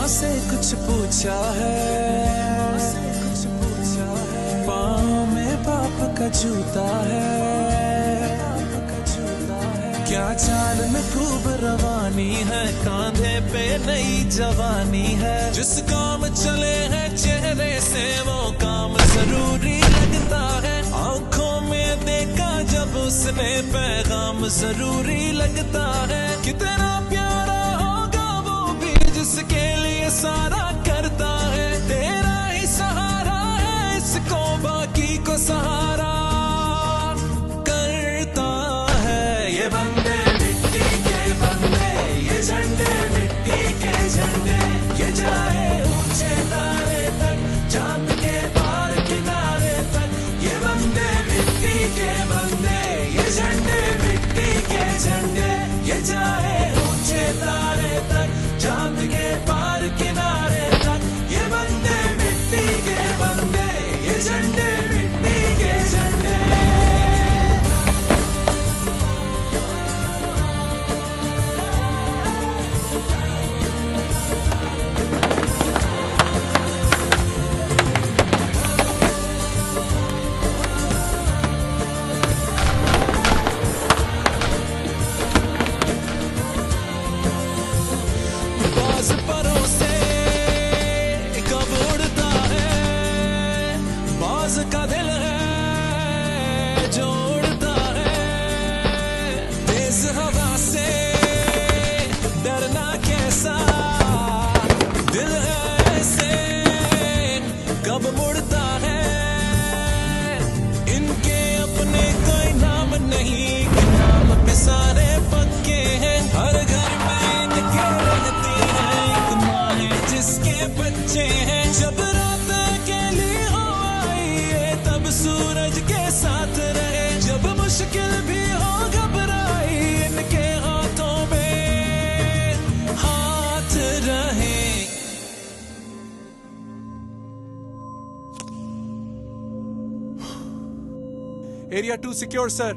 से कुछ पूछा है, पाँव में बाप का जूता है, क्या चाल में खूब रवानी है, कांधे पे नई जवानी है। जिस काम चले हैं चेहरे से वो काम जरूरी लगता है, आंखों में देखा जब उसने पैगाम जरूरी लगता है। कितना प्यारा होगा वो भी जिसके लिए सारा करता है, तेरा ही सहारा है इसको बाकी को सहारा करता है। ये बंदे मिट्टी के बंदे, ये झंडे मिट्टी के झंडे, ये जाए ऊंचे तारे तक, चांद के पार किनारे तक। ये बंदे मिट्टी के बंदे, ये झंडे मिट्टी के झंडे, ये जाए ऊंचे तारे तक, चांद के पार किनारे तक। ये बंदे मिट्टी के बंदे, ये झंडे मिट्टी के झंडे। बाज परों से कब उड़ता है, बाज का दिल है जो उड़ता है। तेज हवा से डरना कैसा, दिल है ऐसे कब मुड़ता है। इनके अपने कोई नाम नहीं, कि नाम पे सारे पक्के हैं। हर घर में इनके रहती है एक माँ है जिसके बच्चे हैं। जब रात अकेली हो आई है तब सूरज के साथ रहे, जब मुश्किल भी हो घबराई इनके हाथों में हाथ रहे। Area 2 secure sir.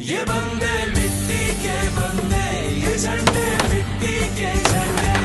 ये बंदे मिट्टी के बंदे, ये झंडे मिट्टी के झंडे।